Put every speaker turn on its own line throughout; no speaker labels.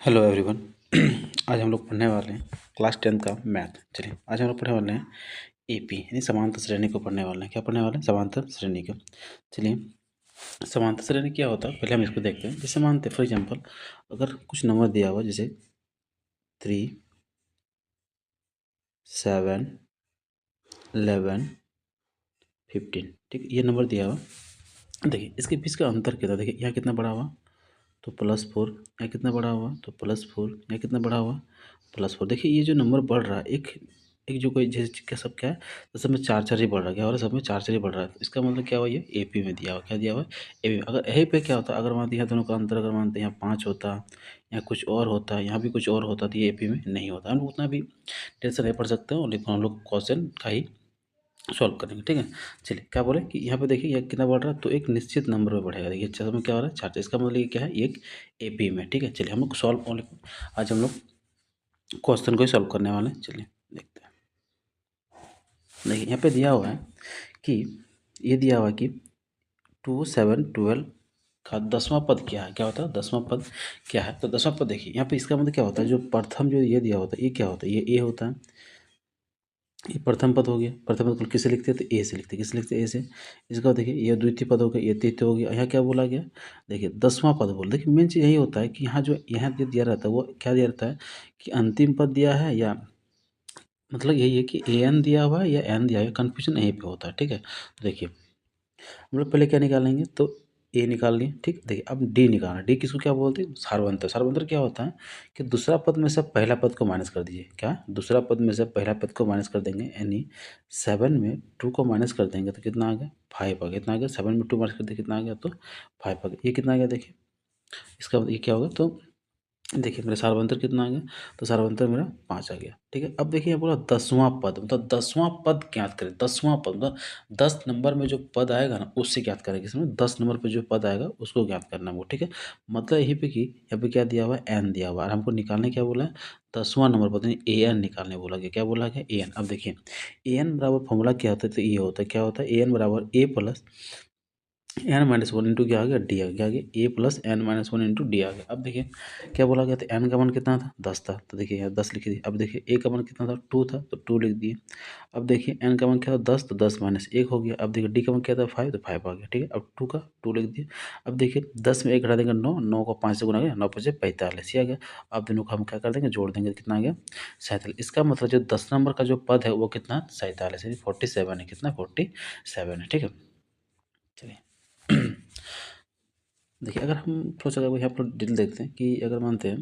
Hello everyone. आज हम लोग पढ़ने वाले हैं क्लास 10 का मैथ। चलिए आज हम लोग पढ़ने वाले हैं एपी यानी समांतर श्रेणी को पढ़ने वाले हैं। क्या पढ़ने वाले हैं? समांतर श्रेणी को। चलिए समांतर श्रेणी क्या होता है पहले हम इसको देखते हैं। जैसे मानते हैं फॉर एग्जांपल अगर कुछ नंबर दिया हुआ जैसे 3, 7, 11, 15, ठीक ये नंबर दिया हुआ। देखिए इसके बीच का अंतर कितना, देखिए यहाँ कितना बड़ा हुआ तो +4, यहाँ कितना बड़ा हुआ तो +4, यहाँ कितना बड़ा हुआ +4। देखिए ये जो नंबर बढ़ रहा है एक एक जो कोई जैसे क्या सब क्या है तो सब में चार चार ही बढ़ रहा है। क्या हो रहा है? सब में चार चार ही बढ़ रहा है। तो इसका मतलब क्या हुआ, ये एपी में दिया हुआ। क्या दिया हुआ? एपी। अगर यहीं पे क्या होता, अगर मानते यहाँ दोनों का अंतर अगर मानते यहाँ 5 होता, यहाँ कुछ और होता, यहाँ भी कुछ और होता, तो ये एपी में नहीं होता। हम लोग उतना भी टेंशन नहीं पढ़ सकते हैं, लेकिन हम लोग क्वेश्चन का ही सॉल्व करेंगे। ठीक है, चलिए क्या बोले कि यहाँ पे देखिए यह कितना बढ़ रहा है तो एक निश्चित नंबर में बढ़ेगा। देखिए अच्छा में क्या हो रहा है 4। इसका मतलब ये क्या है, एक एपी में। ठीक है, चलिए हम लोग सॉल्व आज हम लोग क्वेश्चन को ही सॉल्व करने वाले हैं। चलिए देखते हैं। देखिए यहाँ पे दिया हुआ है कि ये दिया हुआ है कि 2, 7, 12 का 10वां पद क्या है। क्या होता है 10वां पद क्या है? तो 10वां पद देखिए यहाँ पे इसका मतलब क्या होता है, जो प्रथम जो ये दिया होता है ये क्या होता है, ये ए होता है। ये प्रथम पद हो गया। प्रथम पद को किसे लिखते हैं तो ए से लिखते हैं। किसे लिखते हैं? ए से। इसका देखिए ये द्वितीय पद हो गया, ये तृतीय हो गया। यहाँ क्या बोला गया, देखिए 10वां पद बोल। देखिए मेन चीज़ यही होता है कि यहाँ जो यहाँ दिया रहता है वो क्या दिया रहता है कि अंतिम पद दिया है या मतलब यही है कि ए एन दिया हुआ है या एन दिया हुआ है। कन्फ्यूजन यहीं पे होता है। ठीक है, तो देखिए हम लोग पहले क्या निकालेंगे तो ए निकाल लिए। ठीक, देखिए अब डी निकालना। डी किसको क्या बोलते हैं? सार्वंतर। सार्वंतर क्या होता है कि दूसरा पद में से पहला पद को माइनस कर दीजिए। क्या? दूसरा पद में से पहला पद को माइनस कर देंगे, यानी 7 में 2 को माइनस कर देंगे तो कितना आ गया 5 आ गया। कितना आ गया 7 में 2 माइनस कर दिया कितना आ गया तो 5 आ गया। ये कितना आ गया देखिए, इसका ये क्या होगा तो देखिए मेरा सार्वंतर कितना आ गया तो सार्वंतर मेरा 5 आ गया। ठीक है, अब देखिए बोला 10वां पद, मतलब 10वां पद ज्ञात करें। 10वां पद मतलब 10 नंबर में जो पद आएगा ना उससे ज्ञात करेंगे। इसमें 10 नंबर पे जो पद आएगा उसको ज्ञात करना है वो। ठीक है, मतलब यहीं पे कि यहाँ पे क्या दिया हुआ है एन दिया हुआ है और हमको निकालने क्या बोला है 10वां नंबर पद ए एन निकालने बोला गया। क्या बोला गया ए एन। अब देखिए ए एन बराबर फॉर्मूला क्या होता है तो ये होता है। क्या होता है ए एन बराबर ए प्लस n-1 इंटू क्या आ गया डी आ गया। क्या आ गया ए प्लस n-1 इंटू डी आ गया। अब देखिए क्या बोला गया तो n का मान कितना था 10 था, तो देखिए यहाँ 10 लिख दिए। अब देखिए a का मान कितना था 2 था तो 2 लिख दिए। अब देखिए n का मान क्या था 10 तो 10 माइनस 1 हो गया। अब देखिए d का मान क्या था 5 तो 5 आ गया। ठीक है, अब 2 का 2 लिख दिए। अब देखिए 10 में 1 घटा देंगे 9, 9 को 5 से गुना गया 9 5 45 ये आ गया। अब दोनों को हम क्या कर देंगे जोड़ देंगे, कितना आ गया 47। इसका मतलब जो 10 नंबर का जो पद है वो कितना 47 है, 47 है। कितना 47 है। ठीक है, चलिए देखिए अगर हम थोड़ा सा यहाँ पर डिटेल देखते हैं कि अगर मानते हैं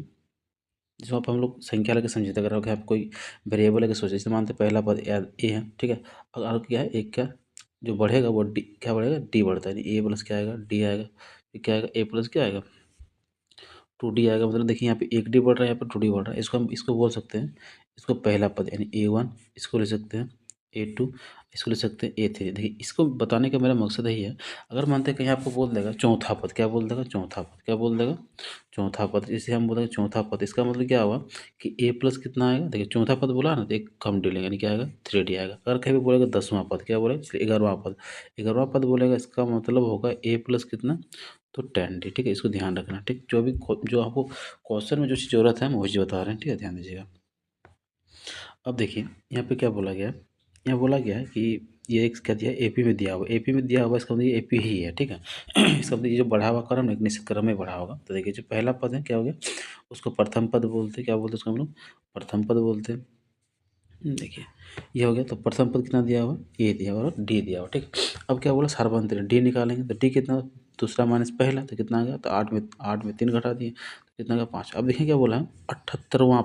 जिसमें आप हम लोग संख्या लेके समझे थे, अगर आप कोई वेरिएबल लेके सोचे, जैसे मानते हैं पहला पद ए है। ठीक है, अगर क्या है एक क्या जो बढ़ेगा वो डी क्या बढ़ेगा डी बढ़ता है, यानी ए प्लस क्या आएगा डी आएगा। फिर क्या आएगा ए प्लस क्या आएगा 2d आएगा। मतलब देखिए यहाँ पे 1d बढ़ रहा है, यहाँ पे 2d बढ़ रहा है। इसको हम इसको बोल सकते हैं इसको पहला पद यानी a1, इसको ले सकते हैं a2, इसको ले सकते हैं a3। देखिए इसको बताने का मेरा मकसद यही है। अगर मानते हैं कहीं आपको बोल देगा चौथा पद, क्या बोल देगा चौथा पद, क्या बोल देगा चौथा पद। इसे हम बोलेंगे चौथा पद। इसका मतलब क्या हुआ कि a प्लस कितना आएगा, देखिए चौथा पद बोला ना तो एक कम डी लेंगे यानी क्या आएगा 3d आएगा। अगर कहीं भी बोलेगा 10वां पद, क्या बोलेगा चलिए 11वां पद, 11वां पद बोलेगा इसका मतलब होगा a प्लस कितना तो 10d। ठीक है, इसको ध्यान रखना। ठीक, जो आपको क्वेश्चन में जो चीज़ ज़रूरत है हम वही चीज़ बता रहे हैं। ठीक है, ध्यान दीजिएगा। अब देखिए यहाँ पे क्या बोला गया है, यहाँ बोला गया है कि ये एक क्या दिया है एपी में दिया हुआ, एपी में दिया हुआ इसका मतलब ये एपी ही है। ठीक है इसका मतलब ये जो बढ़ा हुआ क्रम एक निश्चित क्रम में बढ़ा होगा। तो देखिए जो पहला पद है क्या हो गया उसको प्रथम पद बोलते हैं। क्या बोलते हैं उसको हम लोग प्रथम पद बोलते हैं। देखिए ये हो गया तो प्रथम पद कितना दिया हुआ ए दिया हुआ और डी दिया हुआ। ठीक, अब क्या बोला सार्वंत्र डी निकालेंगे तो डी कितना दूसरा माइनस पहला तो कितना आ गया तो 8 में 3 घटा दिए तो कितना आ गया 5। अब देखिए क्या बोला है 78वां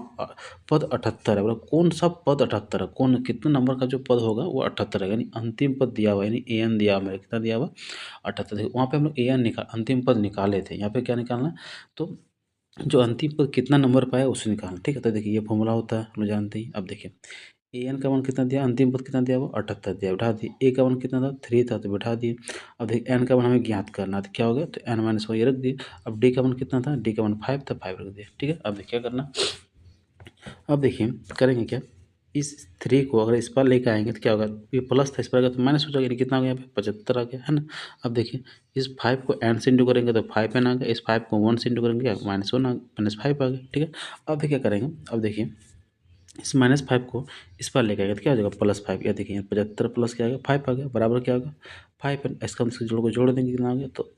पद 78 है। बोला कौन सा पद 78 है, कौन कितने नंबर का जो पद होगा वो 78 है, यानी अंतिम पद दिया हुआ यानी ए एन दिया हुआ मेरा कितना दिया हुआ 78। देखिए वहाँ पे हम लोग ए एन निकाल अंतिम पद निकाले थे, यहाँ पे क्या निकालना है तो जो अंतिम पद कितना नंबर पाया उसे निकालना। ठीक है, तो देखिए ये फॉर्मूला होता है हम लोग जानते हैं। अब देखिए ए एन का मान कितना दिया अंतिम पद कितना दिया वो 78 दिया बैठा दिए। ए का मान कितना था 3 था तो बैठा दिए। अब देखिए एन का मान हमें ज्ञात करना तो क्या हो गया तो n-1 ये रख दिए। अब डी का मान कितना था डी का मान 5 था 5 रख दिया। ठीक है, अब देखिए क्या करना, अब देखिए करेंगे क्या इस 3 को अगर इस पार लेके आएंगे तो क्या होगा, ये प्लस था इस पर आएगा तो माइनस हो जाएगा, यानी कितना हो गया यहाँ पे 75 आ गया, है ना। अब देखिए इस 5 को n से इंटू करेंगे तो 5n आ गया, इस 5 को 1 से इंटू करेंगे -1 -5 आ गया, ठीक है। अब देखिए क्या करेंगे, अब देखिए इस -5 को इस पर लेके आएगा तो क्या हो जाएगा +5, या देखिए 75 प्लस क्या आ गया 5 आ गया, बराबर क्या होगा 5n, इसका हम इसके जोड़ को जोड़ देंगे कितना आ गया तो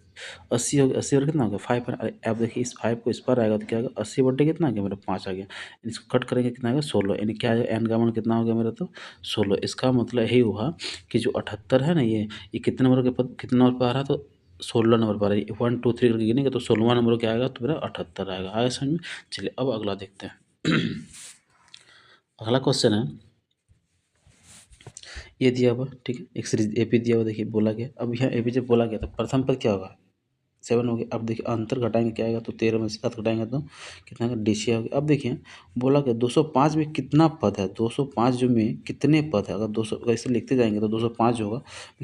80 हो गया, 80 और कितना हो गया 5n। अरे अब देखिए इस 5 को इस पर आएगा तो क्या होगा 80 बटे कितना आ गया मेरा 5 आ गया, इसको कट करेंगे कितना आ गया 16, यानी क्या आ गया n का मान कितना हो गया मेरा तो 16। इसका मतलब यही हुआ कि जो 78 है ना, ये कितने नंबर के पद कितने नंबर पर आ रहा है तो 16 नंबर पर आ रहा है, 1 2 3 करके गिनेंगे तो 16वां नंबर क्या आएगा तो मेरा 78 आएगा। आया समझ में। चलिए अब अगला देखते हैं। अगला क्वेश्चन है, ये दिया हुआ, ठीक है, एक सीरीज एपी दिया हुआ, देखिए बोला गया, अब यहाँ एपी जब बोला गया तो प्रथम पद क्या होगा 7 हो गया। अब देखिए अंतर घटाएंगे क्या आएगा तो 13 में से 7 घटाएंगे तो कितना का डीसी हो गया। अब देखिए बोला गया 205 में कितना पद है, 205 जो में कितने पद है, अगर 200 अगर इसे लिखते जाएंगे तो 205 होगा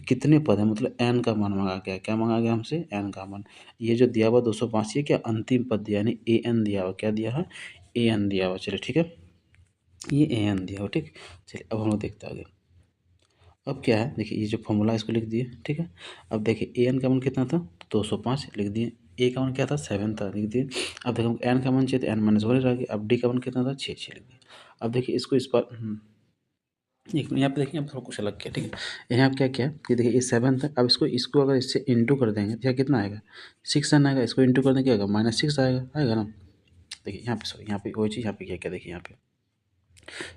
कितने पद है, मतलब एन का मान मांगा गया, क्या मांगा गया हमसे एन का मान। ये जो दिया हुआ 205 ये क्या अंतिम पद दिया, यानी ए एन दिया हुआ, क्या दिया है ए एन दिया हुआ। चलिए ठीक है, ये ए एन दिया हुआ, ठीक। चलिए अब हम लोग देखते हैं आगे। अब क्या है देखिए, ये जो फॉर्मूला इसको लिख दिए, ठीक है। अब देखिए ए एन का मान कितना था 205 लिख दिए, ए का मान क्या था 7 था लिख दिए। अब देखो एन का मान चाहिए तो एन -1 रह गया। अब डी का मान कितना था 6 6 लिख दिए। अब देखिए इसको इस पर एक यहाँ पे देखिए, अब थोड़ा कुछ अलग किया, ठीक है। यहाँ क्या क्या कि देखिए ये 7 था, अब इसको इसको अगर इससे इंटू कर देंगे तो यहाँ कितना आएगा 6n आएगा, इसको इंटू कर देंगे क्या आएगा -6 आएगा, आएगा ना। देखिए यहाँ पे सॉरी, यहाँ पे वही चीज़ यहाँ पे क्या क्या देखिए, यहाँ पे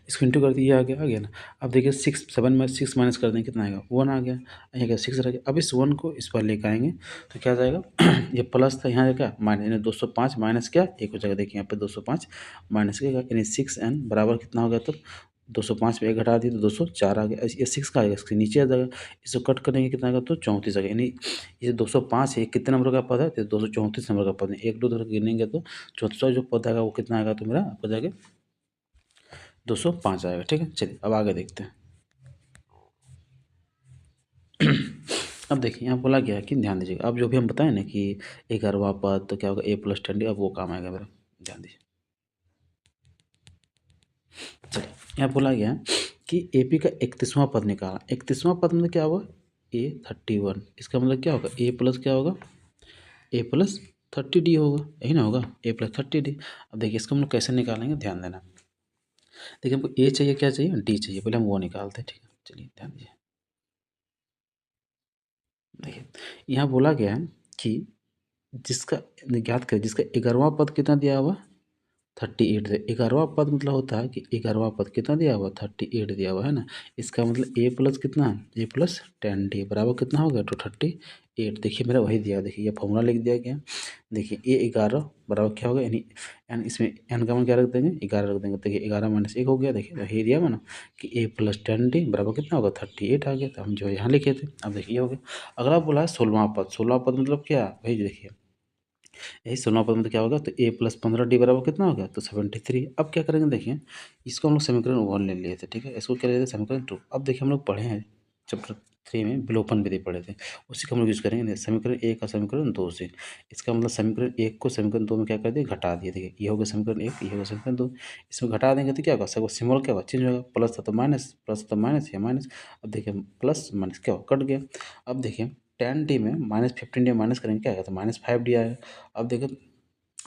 इसको इंटू कर दिए आ गया ना। अब देखिए 6 7 में 6 माइनस कर देंगे कितना आएगा 1 आ गया, यहाँ क्या 6 रह गया। अब इस 1 को इस पर लेकर आएंगे तो क्या आ जाएगा ये प्लस था, यहाँ क्या माइनस, यानी 205 माइनस क्या 1 हो जाएगा। देखिए यहाँ पे 205 माइनस क्या यानी 6n बराबर कितना हो गया तो 205 में 1 घटा दिए तो 204 आ गया। ये 6 का आएगा, इसके नीचे आ जाएगा, इसको कट करेंगे कितना आएगा तो 34 आ गया। यानी ये 205 है, कितने नंबर का पद है तो 234 नंबर का पद है। 1 2 करके गिनेंगे तो 34 जो पद आएगा वो कितना आएगा तो मेरा आपको जाएगा 205 आएगा, ठीक है। चलिए अब आगे देखते हैं। अब देखिए यहाँ बोला गया है कि ध्यान दीजिएगा, अब जो भी हम बताएं ना कि 11वां पद तो क्या होगा a + 10d, अब वो काम आएगा मेरा, ध्यान दीजिए। चलिए यहाँ बोला गया है कि एपी का 31वां पद निकाला। 31वां पद मतलब क्या होगा a31, इसका मतलब क्या होगा a प्लस क्या होगा a + 30d होगा, यही ना होगा a + 30d। अब देखिए इसको हम लोग कैसे निकालेंगे, ध्यान देना। देखिए हमको a चाहिए, क्या चाहिए d चाहिए, पहले हम वो निकालते हैं, ठीक है। चलिए ध्यान दीजिए, देखिए यहाँ बोला गया है कि जिसका ज्ञात करें, जिसका 11वां पद कितना दिया हुआ 38 है। 11वां पद मतलब होता है कि 11वां पद कितना दिया हुआ 38 दिया हुआ है ना। इसका मतलब a प्लस कितना a + 10d बराबर कितना हो गया तो 38। देखिए मेरा वही दिया, देखिए ये फॉर्मूला लिख दिया गया। देखिए a11 बराबर क्या होगा, यानी एन, इसमें एन का मान क्या रख देंगे 11 रख देंगे। देखिए 11 - 1 हो गया, देखिए यही दिया हुआ ना कि a + 10d बराबर कितना होगा 38 आ गया, तो हम जो यहाँ लिखे थे। अब देखिए ये हो गया। अगला बोला है 16वां पद। 16वां पद मतलब क्या, वही देखिए यही 16वां पद मतलब क्या होगा तो a + 15d बराबर कितना हो गया तो 73। अब क्या करेंगे देखिए, इसको हम लोग समीकरण 1 ले लिए थे, ठीक है। इसको क्या लेते थे समीकरण 2। अब देखिए हम लोग पढ़े हैं चैप्टर 3 में विलोपन विधि पढ़े थे, उसी का हम लोग यूज़ करेंगे। समीकरण 1 का समीकरण 2 से, इसका मतलब समीकरण 1 को समीकरण 2 में क्या कर दिए घटा दिए। देखिए ये हो गया समीकरण 1, ये हो गया समीकरण 2। इसमें घटा देंगे तो क्या होगा, सब सिंबल क्या होगा चेंज होगा, प्लस था तो माइनस, प्लस था तो माइनस या माइनस। अब देखिए प्लस माइनस क्या होगा कट गया। अब देखिए 10d में -15d माइनस करेंगे क्या आएगा तो -5d आएगा। अब देखिए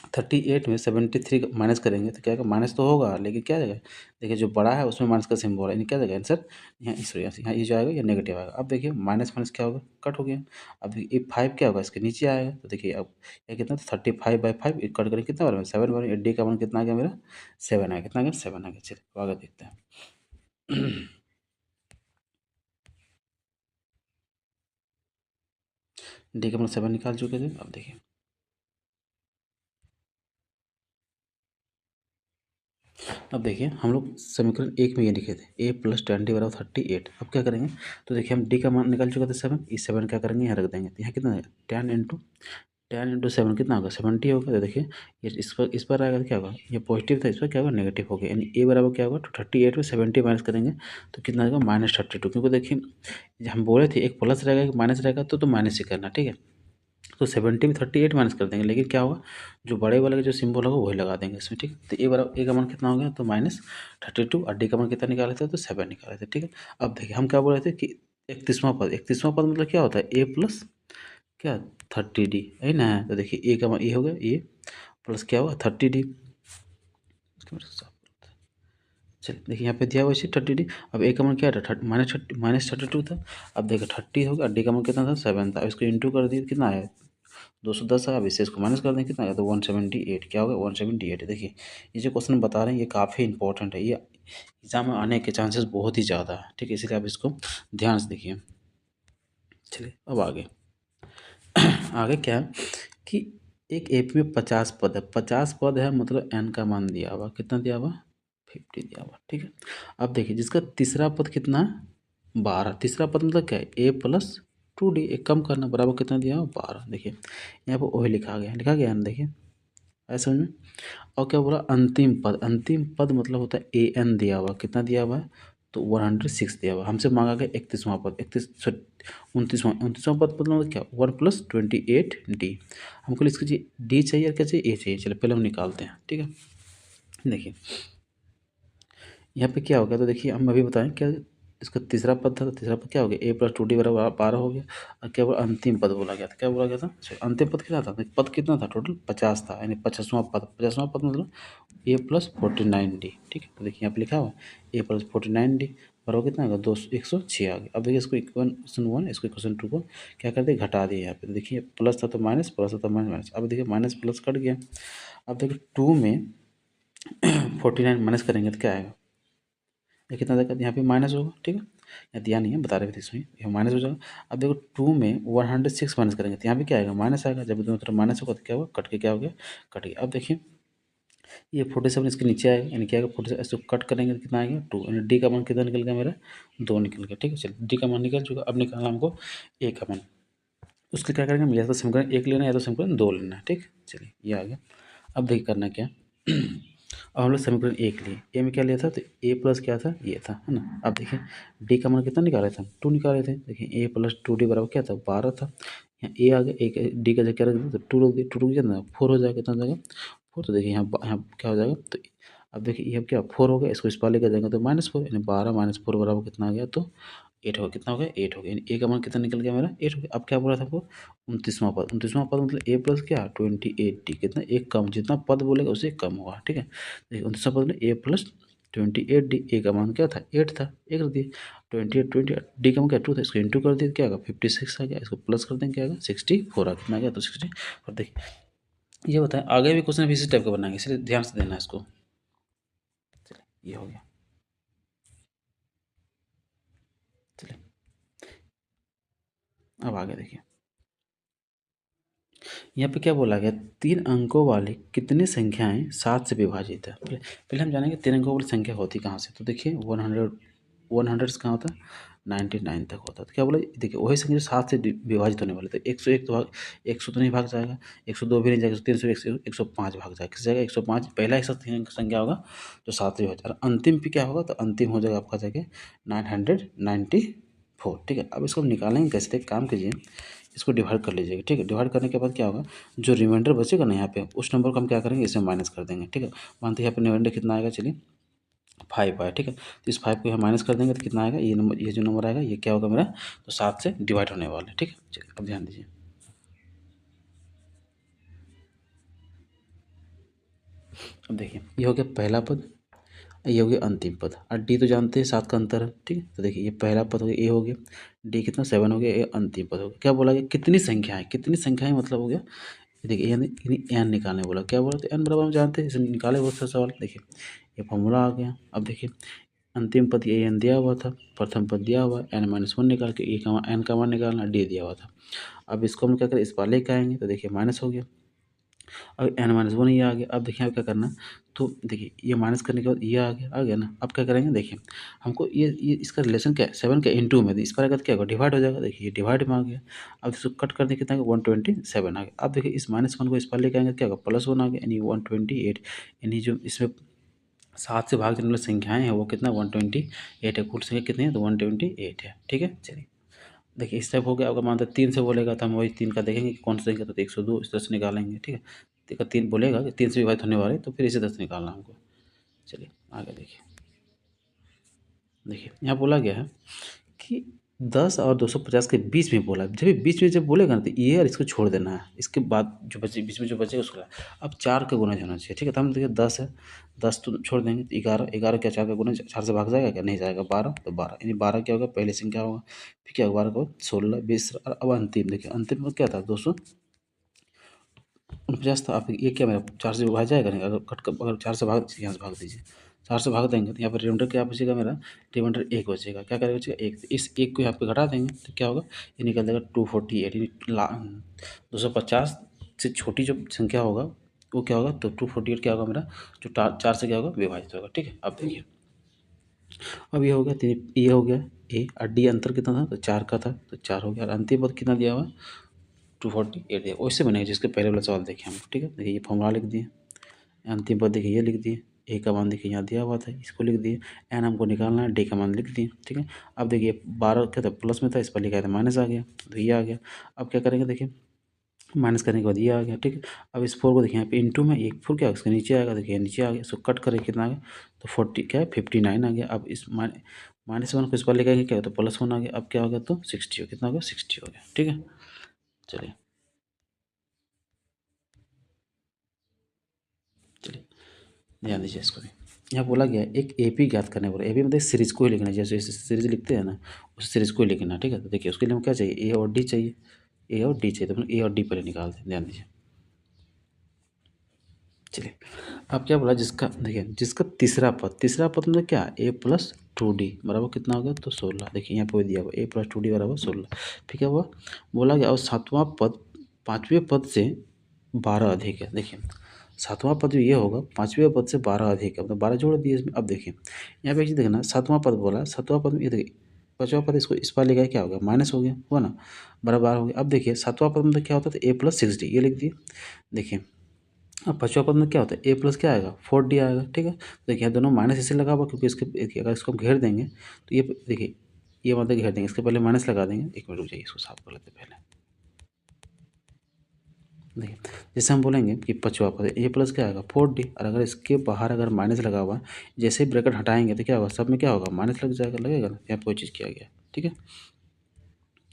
38 में 73 माइनस करेंगे तो क्या आएगा, माइनस तो होगा लेकिन क्या आएगा, देखिए जो बड़ा है उसमें माइनस का सिंबल है, यानी क्या जाएगा आंसर यहाँ इस यहाँ ये जो आएगा ये नेगेटिव आएगा। अब देखिए माइनस माइनस क्या होगा कट हो गया। अब देखिए 5 क्या होगा इसके नीचे आएगा, तो देखिए अब ये कितना 35/5 कट करेंगे कितना बनेगा 7 बनेगा। डी का मान कितना आ गया मेरा 7 आएगा, कितना आ गया 7 आ गया। चलिए तो आगे देखते हैं। डी का मान 7 निकाल चुके थे। अब देखिए अब देखिए हम लोग समीकरण 1 में ये लिखे थे a + 10d बराबर 38। अब क्या करेंगे तो देखिए हम d का मान निकाल चुके थे 7, इस 7 क्या करेंगे यहाँ रख देंगे, तो यहाँ कितना है 10 × 7 कितना होगा 70 होगा। तो देखिए ये इस पर आएगा तो क्या होगा, ये पॉजिटिव था, इस पर क्या होगा नेगेटिव हो गया, यानी a बराबर क्या होगा तो 38 में 70 माइनस करेंगे तो कितना आएगा -32। क्योंकि देखिए हम बोले थे एक प्लस रहेगा एक माइनस रहेगा तो माइनस ही करना, ठीक है। तो 70 में 38 माइनस कर देंगे, लेकिन क्या होगा, जो बड़े वाले का जो सिंबल होगा वही लगा देंगे इसमें, ठीक। तो ए का मान कितना हो गया, तो -32, और डी का मान कितना निकाले थे, तो 7 निकाले थे, ठीक है। अब देखिए हम क्या बोल रहे थे कि 31वां पद, 31वां पद मतलब क्या होता है, ए प्लस क्या 30D है ना। तो देखिए ए का मान ए हो गया, ए प्लस क्या हुआ 30D। चलिए देखिए यहाँ पे दिया हुआ इसे 30D। अब ए का मान क्या था, -32 था। अब देखो 30 हो गया, डी का मान कितना था 7 था। अब इसको इंटू कर दिए, कितना आया 210 आया। अब इससे इसको माइनस कर दें, कितना आया, तो 178। क्या हो गया 178। देखिए ये जो क्वेश्चन बता रहे हैं ये काफ़ी इंपॉर्टेंट है, ये एग्जाम में आने के चांसेस बहुत ही ज़्यादा है, ठीक है, इसलिए आप इसको ध्यान से देखिए। चलिए अब आगे आगे क्या है कि एक एप में 50 पद है, 50 पद है, मतलब एन का मान दिया हुआ, कितना दिया हुआ 50 दिया हुआ, ठीक है। अब देखिए जिसका तीसरा पद कितना है 12, तीसरा पद मतलब क्या है a+2d, एक कम करना बराबर कितना दिया हुआ 12। देखिए यहाँ पर वही लिखा गया है ना, देखिए ऐसा समझ में। और क्या बोला अंतिम पद, अंतिम पद मतलब होता है an दिया हुआ, कितना दिया हुआ है, तो 106 दिया हुआ। हमसे मांगा गया 31वां पद, 29वां पद मतलब क्या 1+28d। हमको इसके चाहिए डी चाहिए और क्या चाहिए ए चाहिए। चलो पहले हम निकालते हैं, ठीक है। देखिए यहाँ पे क्या हो गया, तो देखिए हम अभी बताएं क्या इसका तीसरा पद था, तो तीसरा पद क्या हो गया a+2d बराबर 12 हो गया। और क्या बोला अंतिम पद बोला गया था, क्या बोला गया था, अंतिम पद कितना था, पद कितना था टोटल 50 था, यानी 50वां पद, 50वां पद मतलब a+49d, ठीक है। तो देखिए यहाँ पे लिखा हुआ a+49d बराबर कितना आएगा 106 आ गया। अब देखिए इसको इक्वेशन 1 इसको इक्वेशन 2 को क्या कर दिए घटा दिए यहाँ पे। तो देखिए प्लस था तो माइनस, प्लस था तो माइनस माइनस। अब देखिए माइनस प्लस कट गया। अब देखिए 2 में 49 माइनस करेंगे तो क्या आएगा, ये कितना देगा, यहाँ पे माइनस होगा, ठीक है, यहाँ दिया नहीं है बता रहे थे इसमें, यहाँ माइनस हो जाएगा। अब देखो 2 में 106 माइनस करेंगे तो यहाँ पे क्या आएगा माइनस आएगा। जब दोनों तरफ माइनस होगा तो क्या होगा, कट के क्या हो गया, कट गया। अब देखिए ये 47 इसके नीचे आएगा, यानी क्या आएगा 47, इसको कट करेंगे तो कितना आएगा 2, यानी डी का मान कितना निकल गया मेरा 2 निकल गया, ठीक है। चलिए डी का मान निकल चुका, अब निकालना हमको ए का मान। उसके क्या करेंगे, या तो समीकरण 1 लेना है या तो समीकरण 2 लेना है, ठीक। चलिए ये आ गया। अब देखिए करना क्या अब हम लोग समीकरण 1 लिए, ए में क्या लिया था, तो ए प्लस क्या था ये था, है ना। अब देखिए डी का मान कितना निकाले थे, 2 निकाले थे। देखिए a+2d बराबर क्या था 12 था। यहाँ ए आ गया, एक डी का जगह क्या रख दिया, तो 2 रख दिया, 2 कितना 4 हो जाएगा, कितना हो जाएगा 4। तो देखिए यहाँ क्या हो जाएगा, तो अब देखिए ये क्या 4 हो गया, इसको इस पार लेकर जाएंगे तो -4, यानी 12 - 4 बराबर कितना आ गया, तो 8 हो गया। कितना हो गया 8 हो गया, यानी ए का मान कितना निकल गया मेरा 8 हो गया। अब क्या बोला था आपको 29वां पद मतलब a प्लस क्या 28d, कितना एक कम, जितना पद बोलेगा उससे कम होगा, ठीक है। देखिए 29वां पद में a+28d, ए का मान क्या था 8 था, 1 रख दिए। 28 डी का मान क्या 2 था, इसको इंटू कर दिया क्या आएगा 56 आ गया। इसको प्लस कर देंगे क्या आएगा 64 आ, कितना आ गया तो 64। देखिए ये बताएं आगे भी क्वेश्चन इसी टाइप का बनाएंगे, इसलिए ध्यान से देना है इसको। चलिए ये हो गया। चलिए अब आगे देखिए यहाँ पे क्या बोला गया, 3 अंकों वाली कितनी संख्याएं 7 से विभाजित है। पहले हम जानेंगे 3 अंकों वाली संख्या होती कहाँ से। तो देखिए 100 से कहाँ होता है 99 तक होता है। तो क्या बोला, देखिए वही संख्या जो 7 से विभाजित होने वाले, तो 101 तो भाग 100 तो नहीं भाग जाएगा, 102 भी नहीं जाएगा, 300 105 भाग जाएगा। किस जगह 105 पहला एक संख्या होगा जो 7 से विभाजित, और अंतिम पे क्या होगा, तो अंतिम हो जाएगा आपका जगह 994, ठीक है। अब इसको हम निकालेंगे कैसे, एक काम कीजिए इसको डिवाइड कर लीजिएगा, ठीक है। डिवाइड करने के बाद क्या होगा, जो रिमाइंडर बचेगा ना यहाँ पे उस नंबर को हम क्या करेंगे इसमें माइनस कर देंगे, ठीक है। मानते हैं यहाँ पे रिमाइंडर कितना आएगा, चलिए 5 आया, ठीक है। तो इस 5 को यहाँ माइनस कर देंगे तो कितना आएगा, ये नंबर, ये जो नंबर आएगा ये क्या होगा मेरा, तो 7 से डिवाइड होने वाला है, ठीक है। चलिए अब ध्यान दीजिए, अब देखिए ये हो गया पहला पद, ये हो गया अंतिम पद, और डी तो जानते हैं 7 का अंतर है, ठीक है। तो देखिए ये पहला पद हो गया, ए हो गया, डी कितना 7 हो गया, ये अंतिम पद हो गया। क्या बोला गया कितनी संख्याएं, कितनी संख्याएं मतलब हो गया, देखिए एन निकालने बोला, क्या बोला, तो एन बराबर हम जानते हैं, इसे निकाले बहुत सा सवाल। देखिए ये फॉर्मूला आ गया। अब देखिए अंतिम पद ये एन दिया हुआ था, प्रथम पद दिया हुआ n-1 निकाल के ए का एन का मान निकालना, डी दिया हुआ था। अब इसको हम क्या करें, इस पार लेके आएंगे, तो देखिए माइनस हो गया, अब n-1 ये आ गया। अब देखिए अब क्या करना, तो देखिए ये माइनस करने के बाद ये आ गया ना। अब क्या करेंगे, देखिए हमको ये इसका रिलेशन क्या है 7 का इंटू में, इस पर अगर क्या होगा डिवाइड हो जाएगा। देखिए ये डिवाइड में आ गया। अब इसको कट कर दें कितना 127 आ गया। अब देखिए इस -1 को इस पर लेके आएंगे क्या होगा +1 आ गया, यानी 128, यानी जो इसमें 7 से भाग देने वाली संख्याएं हैं वो कितना 128 है। कुल संख्या कितनी है, तो 128 है, ठीक है। चलिए देखिए इस टाइप हो गया। अगर मान लो 3 से बोलेगा तो हम वही 3 का देखेंगे कि कौन सा संख्या, तो 102 इस तरह से निकालेंगे। ठीक है, देखा 3 बोलेगा कि 3 से विभाजित होने वाले, तो फिर इसी तरह से निकालना हमको। चलिए आगे देखिए। देखिए यहाँ बोला गया है कि 10 और 250 के बीच में बोला है। जब ये बीच में जब बोलेगा ना, तो ये और इसको छोड़ देना है। इसके बाद जो बचे, बीच में जो बचेगा उसको अब 4 का गुना होना चाहिए। ठीक है, तो हम देखिए 10 है, 10 तो छोड़ देंगे तो 11, 11 क्या 4 का गुना 4 से भाग जाएगा क्या, नहीं जाएगा। 12 तो 12, यानी 12 क्या होगा, पहले से क्या होगा, फिर क्या होगा, 12 को 16, 20 और अब अंतिम। देखिए अंतिम में क्या था, 249 था। आप ये क्या मेरा 4 से भाग जाएगा नहीं, अगर कट कर, अगर 4 से भाग, यहाँ से भाग दीजिए, 4 से भाग देंगे तो यहाँ पर रिमाइंडर क्या बचेगा मेरा, रिमाइंडर 1 बचेगा। क्या करेगा, बचेगा 1, तो इस 1 को यहाँ पे घटा देंगे तो क्या होगा, ये निकल जाएगा 248, यानी 250 से छोटी जो संख्या होगा वो क्या होगा, तो 248 क्या होगा मेरा, जो 4 से क्या होगा, विभाजित होगा। ठीक है, अब देखिए अब ये हो गया, ये हो गया ए और डी, अंतर कितना था, तो 4 का था, तो 4 हो गया। और अंतिम पद कितना दिया हुआ, 248 दिया। वैसे बनेगा जिसके पहले वाला सवाल देखे हम। ठीक है, देखिए ये फॉर्मूला लिख दिए, अंतिम पद देखिए ये लिख दिए, ए का मान देखिए यहाँ दिया हुआ था, इसको लिख दिए, एन हमको निकालना है, डी का मान लिख दिए। ठीक है, अब देखिए 12 क्या था, प्लस में था, इस पर लिखा था माइनस आ गया, तो ये आ गया। अब क्या करेंगे, देखिए माइनस करने के बाद ये आ गया। ठीक है, अब इस 4 को देखिए यहाँ पे इंटू में, एक 4 क्या इसके नीचे आएगा, देखिए नीचे आ गया, इसको कट करें कितना आ गया, तो 40 क्या है 59 आ गया। अब इस -1 को इस पर लेकर क्या, तो +1 आ गया। अब क्या हो गया, तो 60 हो, कितना हो गया, 60 हो गया। ठीक है, चलिए चलिए ध्यान दीजिए इसको भी। यहाँ बोला गया है एक एपी ज्ञात करने बोला, एपी मतलब सीरीज को ही लिखना है, जैसे सीरीज लिखते हैं ना, उस सीरीज को ही लिखना है। ठीक है, तो देखिए उसके लिए हम क्या चाहिए, ए और डी चाहिए, ए और डी चाहिए, तो ए और डी पहले निकालते हैं, ध्यान दीजिए। चलिए अब क्या बोला, जिसका देखिए जिसका तीसरा पद मतलब क्या, a+2d बराबर कितना हो गया, तो 16। देखिए यहाँ पे दिया हुआ a+2d बराबर 16। फिर क्या हुआ, बोला गया और सातवां पद पाँचवें पद से 12 अधिक है। देखिए सातवां पद जो ये होगा, पाँचवें पद से 12 अधिक है, मतलब 12 जोड़ दिए इसमें। अब देखिए यहाँ पे एक चीज़ देखना, सातवां पद बोला, सातवां पद में ये देखिए पाँचवां पद, इसको इस पार ले गया, क्या हो गया, माइनस हो गया, हुआ ना, बराबर 12 हो गया। अब देखिए सातवां पद में क्या होता है, a+6d, ये लिख दिए। देखिए अब पाँचवां पद में क्या होता है, ए प्लस क्या आएगा, 4d आएगा। ठीक है, देखिए यहाँ दोनों माइनस इसे लगा हुआ, क्योंकि इसके देखिए अगर इसको हम घेर देंगे तो ये देखिए ये मतलब घेर देंगे, इसके पहले माइनस लगा देंगे। एक मिनट रुक जाइए, इसको साफ कर लेते हैं पहले। देखिए जैसे हम बोलेंगे कि पाँचवां पद ए प्लस क्या आएगा, 4d, और अगर इसके बाहर अगर माइनस लगा हुआ, जैसे ही ब्रैकेट हटाएंगे तो क्या होगा, सब में क्या होगा, माइनस लग जाएगा, लगेगा ना, यहाँ पर कोई चीज़ किया गया। ठीक है,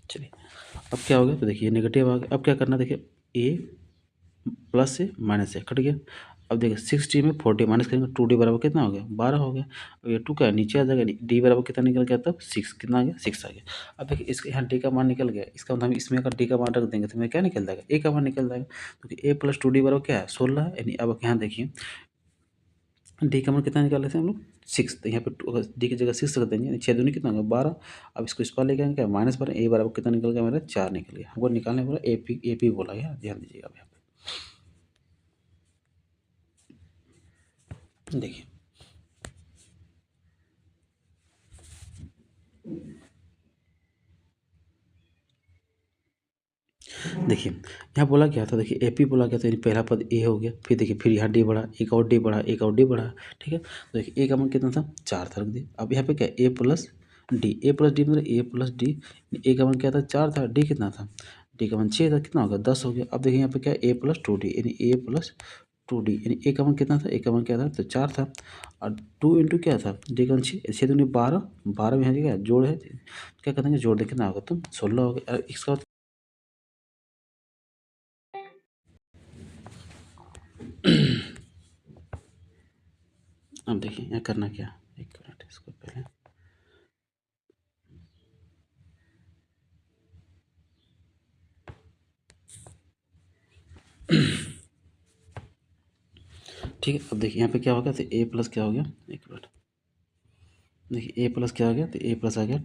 चलिए अब क्या हो गया, तो देखिए नेगेटिव आ गया। अब क्या करना, देखिए ए प्लस से माइनस से कट गया। अब देखिए 6d में 4d माइनस करेंगे, 2d बराबर कितना हो गया, 12 हो गया। अब ये 2 क्या है, नीचे आ जाएगा, d बराबर कितना निकल गया, तब 6, कितना आ गया, 6 आ गया। अब देखिए इसके यहाँ d का मान निकल गया, इसका मतलब हम इसमें अगर d का मान रख देंगे तो हमें क्या निकल जाएगा, a का मान निकल जाएगा, क्योंकि a+2d बराबर क्या है, 16 है। यानी अब यहाँ देखिए डी का मान कितना निकाल लेते हैं हम लोग, 6, तो यहाँ पे डी की जगह 6 रख देंगे, 6 दूनी कितना होगा, 12। अब इसको इस पर लेके आएंगे क्या, -12, ए बराबर कितना निकल गया मेरा, 4 निकल गया। हमको निकालने बोला ए पी बोला गया, ध्यान दीजिएगा अब यहाँ पे देखिए। देखिए यहाँ बोला क्या था, देखिए एपी बोला गया था, यानी पहला पद ए हो गया। फिर देखिए फिर यहाँ डी बढ़ा, एक और डी बढ़ा, एक और डी बढ़ा। ठीक है, तो देखिए ए का मान कितना था, 4 था, रख दिया। अब यहाँ पे क्या, ए प्लस डी मतलब a+d, ए का मान क्या था, 4 था, डी कितना था, डी का मान 6 था, कितना हो गया, 10 हो गया। अब देखिए यहाँ पे क्या, a+2d यानी a+2d, यानी ए का मान कितना था, ए का मान क्या था, तो 4 था, और 2 इंटू क्या था, डी का मान 6, 6 दूनी 12, 12 में यहाँ क्या जोड़ है, क्या करेंगे, जोड़ दे, कितना होगा, तो 16 हो गया। और इसका अब देखिए यहाँ करना क्या, एक मिनट इसको पहले, ठीक है। अब देखिए यहाँ पे क्या हो गया, तो ए प्लस क्या हो गया, एक मिनट, देखिए ए प्लस क्या हो गया, तो ए प्लस आ गया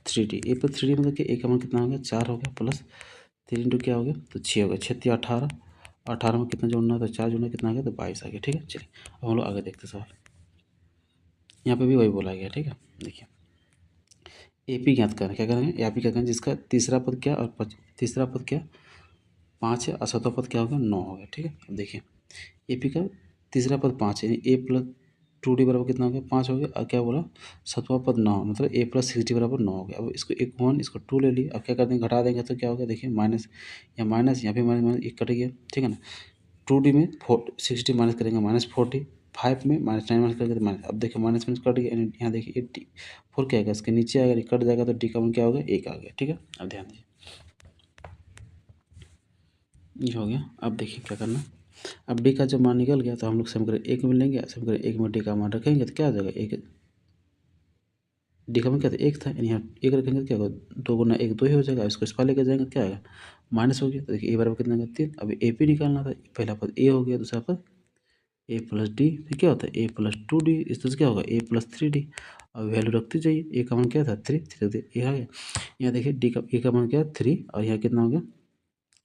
3d, a+3d मतलब कि ए का मान कितना हो गया, 4 हो गया, प्लस 3 इंटू क्या हो गया, तो 6 हो गया, 6 18, 18 में कितना जोड़ना है, तो 4 जोड़ना, कितना आ गया, तो 22 आ गया। ठीक है, चलिए अब हम लोग आगे देखते सवाल। यहाँ पे भी वही बोला गया। ठीक है, देखिए ए पी ज्ञात करें, क्या करेंगे, ए पी क्या करेंगे, जिसका तीसरा पद क्या और तीसरा पद क्या 5 है, और चौथा पद क्या हो गया, 9 हो गया। ठीक है, अब देखिए ए पी का तीसरा पद 5 है, यानी 2D बराबर कितना हो गया 5 हो गया। और क्या बोला 7वां पद 9 मतलब a + 6d बराबर 9 हो गया। अब इसको एक 1 इसको 2 ले लिए। अब क्या कर देंगे घटा देंगे तो क्या होगा देखिए माइनस यहाँ पे माइनस माइनस एक कट गया ठीक है ना। 2D में 60 माइनस करेंगे -40 5 में -9 माइनस करेंगे तो माइनस। अब देखिए माइनस माइनस कट गया यहाँ देखिए 4 क्या आएगा इसके नीचे आएगा कट जाएगा तो डी का मान क्या होगा 1 आ गया ठीक है। अब ध्यान दीजिए ये हो गया। अब देखिए क्या करना अब डी का जब मान निकल गया तो हम लोग समीकरण 1 में लेंगे। समीकरण 1 में डी का मान रखेंगे तो क्या आ जाएगा 1 डी का मान क्या था 1 था यानी यहाँ 1 रखेंगे तो क्या होगा 2 गुना 1 2 ही हो जाएगा। इसको इस पार लेकर जाएंगे तो क्या आएगा माइनस हो गया। तो देखिए ए बराबर कितना का 3। अब ए पी निकालना था। पहला पद ए हो गया दूसरा पद ए प्लस डी फिर क्या होता है ए प्लस 2d इस तरह से क्या होगा ए प्लस 3d। अब वैल्यू रखते जाइए ए का मान क्या था 3 रख दिए ये आ गया। यहाँ देखिए डी का ए का मान क्या 3 और यहाँ कितना हो गया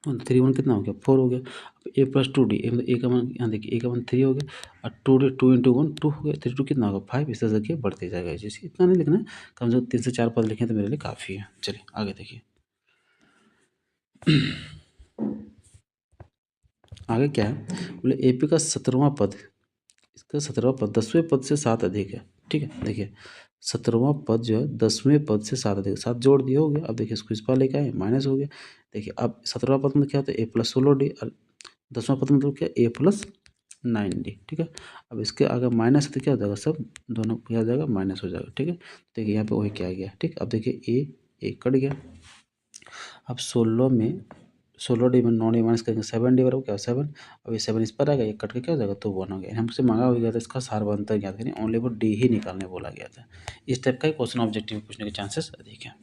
3 1 कितना हो गया 4 हो गया। अब ए प्लस 2d ए का मान यहाँ देखिए ए का मान 3 हो गया और 2d 2 × 1 2 हो गया 3 2 कितना होगा 5 इस तरह से बढ़ते जाएगा। जैसे इतना नहीं लिखना कम से कम 3 से 4 पद लिखें तो मेरे लिए काफ़ी है। चलिए आगे देखिए आगे क्या है बोले ए पी का 17वां पद इसका 17वां पद 10वें पद से 7 अधिक है ठीक है। देखिए 17वां पद जो है 10वें पद से 7 अधिक 7 जोड़ दिया हो गया। अब देखिए इसको इस पार लेकर आए माइनस हो गया। देखिए अब 17वां पद में क्या होता है a + 16d और 10वां पद मतलब क्या a + 9d ठीक है। अब इसके अगर माइनस है तो क्या हो जाएगा सब दोनों क्या हो जाएगा माइनस हो जाएगा ठीक है। देखिए यहाँ पे वही क्या आ गया ठीक। अब देखिए a कट गया। अब 16d में 9d माइनस करेंगे 7d बराबर क्या 7। अब ये 7 इस पर आएगा ये कट के क्या हो जाएगा तो 1 हो गया। हमसे मांगा हो गया था इसका सारवंतर ज्ञात करें ओनली वो डी ही निकालने बोला गया था। इस टाइप का क्वेश्चन ऑब्जेक्टिव में पूछने के चांसेस अधिक हैं।